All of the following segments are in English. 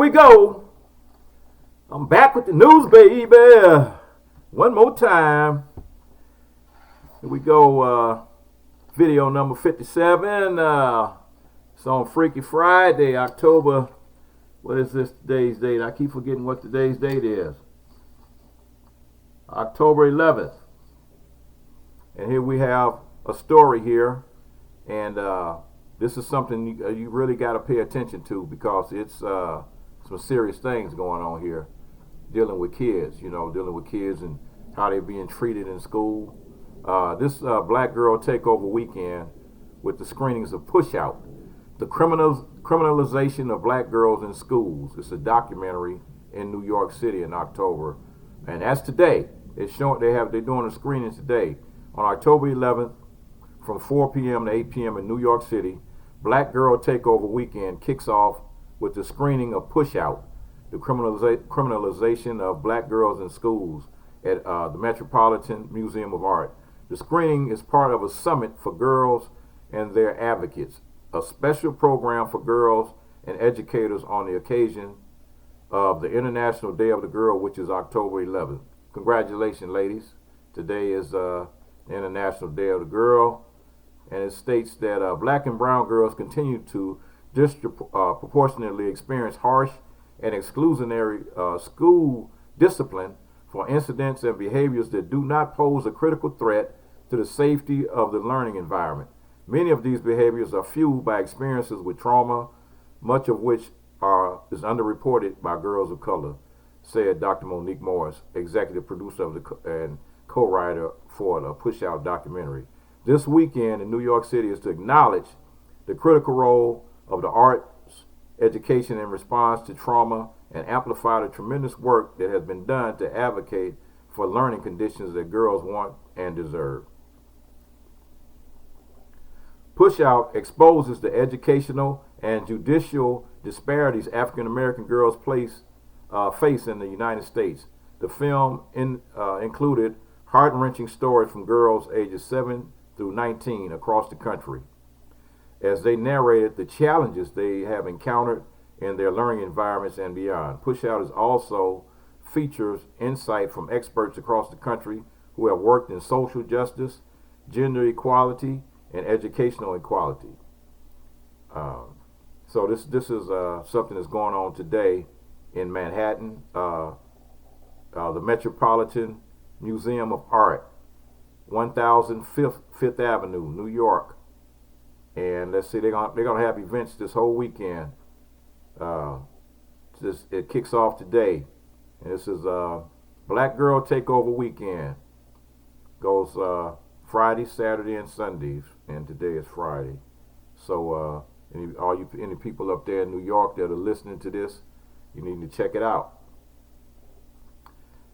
we go. I'm back with the news, baby. One more time. Here we go. Video number 57. It's on Freaky Friday, October. What is this today's date? I keep forgetting what today's date is. October 11th. And here we have a story here. And this is something you really got to pay attention to, because it's some serious things going on here. Dealing with kids, dealing with kids and how they're being treated in school. This Black Girl Takeover weekend with the screenings of Push Out, the criminalization of black girls in schools. It's a documentary in New York City in October, and that's today. They're doing a screening today on October 11th from 4 p.m. to 8 p.m. in New York City. Black Girl Takeover weekend kicks off with the screening of Push Out, the criminalization of black girls in schools at the Metropolitan Museum of Art. The screening is part of a summit for girls and their advocates, a special program for girls and educators on the occasion of the International Day of the Girl, which is October 11th. Congratulations, ladies. Today is the International Day of the Girl, and it states that black and brown girls continue to disproportionately experience harsh and exclusionary school discipline for incidents and behaviors that do not pose a critical threat to the safety of the learning environment. Many of these behaviors are fueled by experiences with trauma, much of which is underreported by girls of color, said Dr. Monique Morris, executive producer of and co-writer for the Push Out documentary. This weekend in New York City is to acknowledge the critical role of the arts, education in response to trauma, and amplify the tremendous work that has been done to advocate for learning conditions that girls want and deserve. Push Out exposes the educational and judicial disparities African American girls face in the United States. The film included heart-wrenching stories from girls ages 7 through 19 across the country, as they narrated the challenges they have encountered in their learning environments and beyond. Push Out is also features insight from experts across the country who have worked in social justice, gender equality, and educational equality. So this is something that's going on today in Manhattan, the Metropolitan Museum of Art, 1000 Fifth Avenue, New York. And let's see, they're gonna have events this whole weekend. It kicks off today, and this is Black Girl Takeover weekend. Goes Friday, Saturday, and Sundays, and today is Friday. So any people up there in New York that are listening to this, you need to check it out.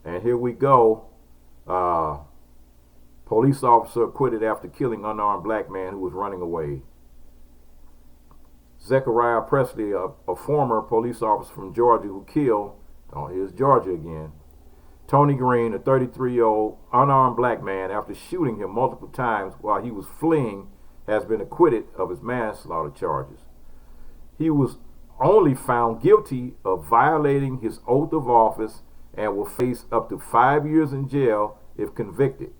And here we go. Police officer acquitted after killing unarmed black man who was running away. Zechariah Presley, a former police officer from Georgia who killed, here's Georgia again, Tony Green, a 33-year-old unarmed black man, after shooting him multiple times while he was fleeing, has been acquitted of his manslaughter charges. He was only found guilty of violating his oath of office and will face up to 5 years in jail if convicted.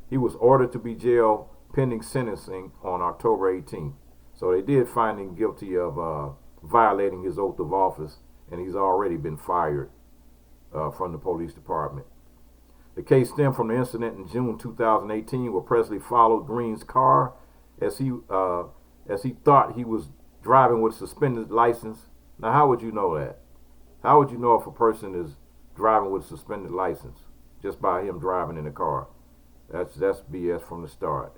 He was ordered to be jailed pending sentencing on October 18th. So they did find him guilty of violating his oath of office, and he's already been fired from the police department. The case stemmed from the incident in June 2018 where Presley followed Green's car as he thought he was driving with a suspended license. Now, how would you know that? How would you know if a person is driving with a suspended license just by him driving in the car? That's BS from the start.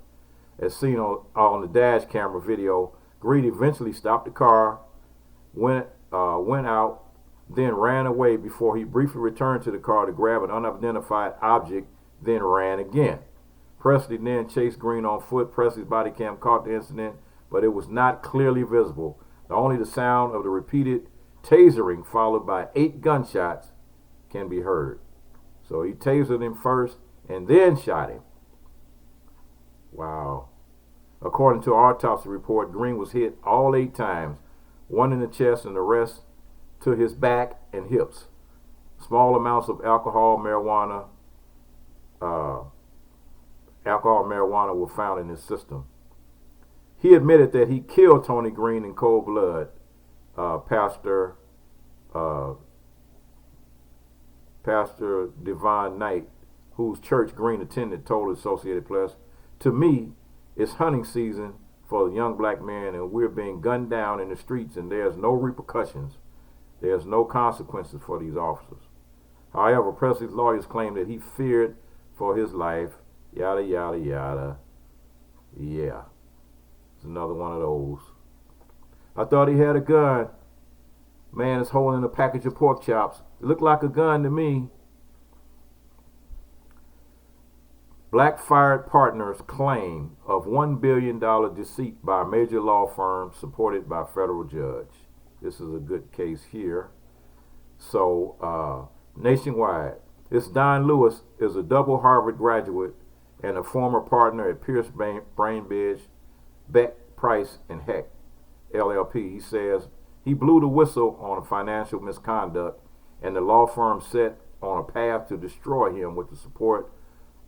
As seen on the dash camera video, Green eventually stopped the car, went out, then ran away before he briefly returned to the car to grab an unidentified object, then ran again. Presley then chased Green on foot. Presley's body cam caught the incident, but it was not clearly visible. Only the sound of the repeated tasering followed by 8 gunshots can be heard. So he tasered him first and then shot him. Wow. According to our autopsy report, Green was hit all 8 times, one in the chest and the rest to his back and hips. Small amounts of marijuana were found in his system. He admitted that he killed Tony Green in cold blood. Pastor Devon Knight, whose church Green attended, told Associated Press, "To me, it's hunting season for the young black man, and we're being gunned down in the streets, and there's no repercussions. There's no consequences for these officers." However, Presley's lawyers claim that he feared for his life. Yada, yada, yada. Yeah. It's another one of those. I thought he had a gun. Man is holding a package of pork chops. It looked like a gun to me. Black-fired partners claim of $1 billion deceit by a major law firm supported by a federal judge. This is a good case here. So, nationwide, this Don Lewis is a double Harvard graduate and a former partner at Pierce Bainbridge, Beck, Price, and Heck, LLP. He says he blew the whistle on a financial misconduct, and the law firm set on a path to destroy him with the support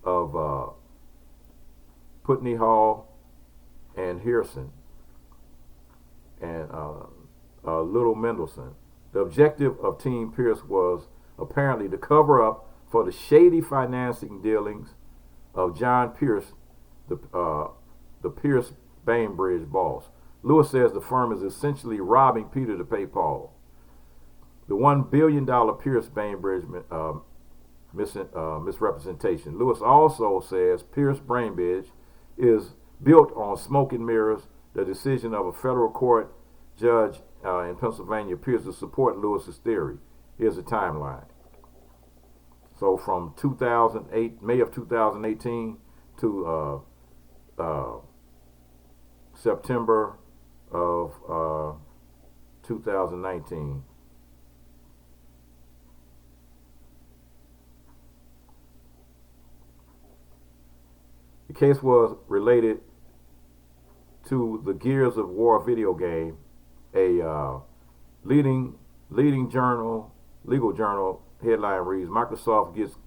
of Putney Hall and Harrison and Little Mendelson. The objective of Team Pierce was apparently to cover up for the shady financing dealings of John Pierce, the Pierce Bainbridge boss. Lewis says the firm is essentially robbing Peter to pay Paul. The $1 billion Pierce Bainbridge misrepresentation. Lewis also says Pierce Bainbridge is built on smoke and mirrors. The decision of a federal court judge in Pennsylvania appears to support Lewis's theory. Here's a timeline. So from 2008, May of 2018 to September of 2019. The case was related to the Gears of War video game. A leading legal journal headline reads: Microsoft gets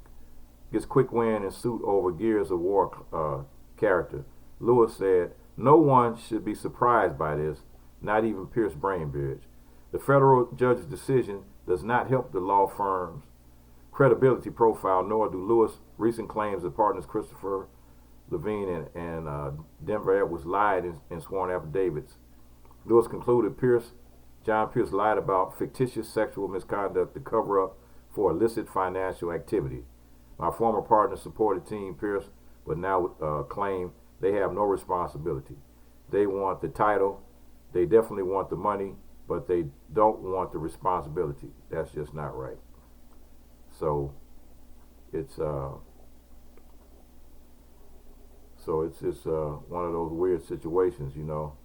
quick win in suit over Gears of War character. Lewis said, "No one should be surprised by this, not even Pierce Bainbridge. The federal judge's decision does not help the law firm's credibility profile, nor do Lewis' recent claims that partners Christopher Levine and Denver Edwards lied in sworn affidavits." Lewis concluded John Pierce lied about fictitious sexual misconduct to cover up for illicit financial activity. My former partner supported Team Pierce, but now claim they have no responsibility. They want the title, they definitely want the money, but they don't want the responsibility. That's just not right. So it's one of those weird situations, you know.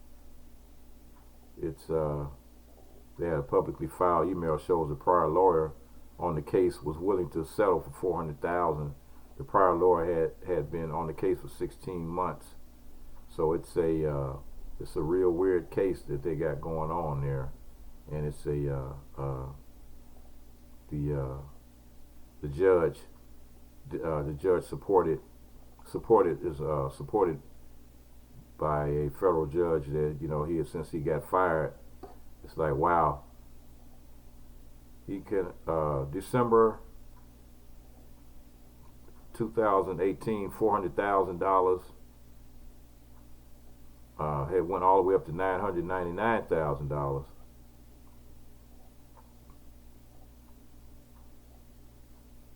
It's they had a publicly filed email shows the prior lawyer on the case was willing to settle for $400,000. The prior lawyer had been on the case for 16 months. So it's a real weird case that they got going on there, and it's the judge supported by a federal judge that, you know, since he got fired, it's like, wow, he can December 2018, $400,000 had went all the way up to $999,000.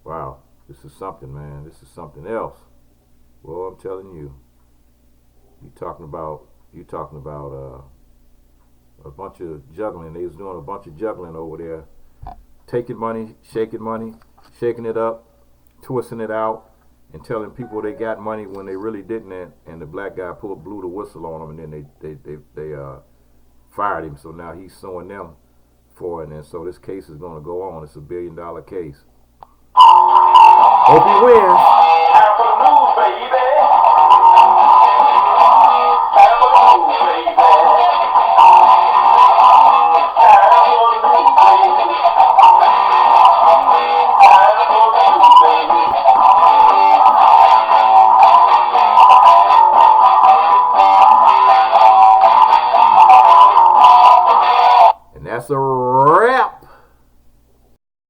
Wow, this is something, man. This is something else. Well, I'm telling you, you talking about a bunch of juggling. They was doing a bunch of juggling over there, taking money, shaking it up, twisting it out, and telling people they got money when they really didn't. And the black guy blew the whistle on them, and then they fired him. So now he's suing them for it, and so this case is going to go on. It's a $1 billion case. Hope he wins.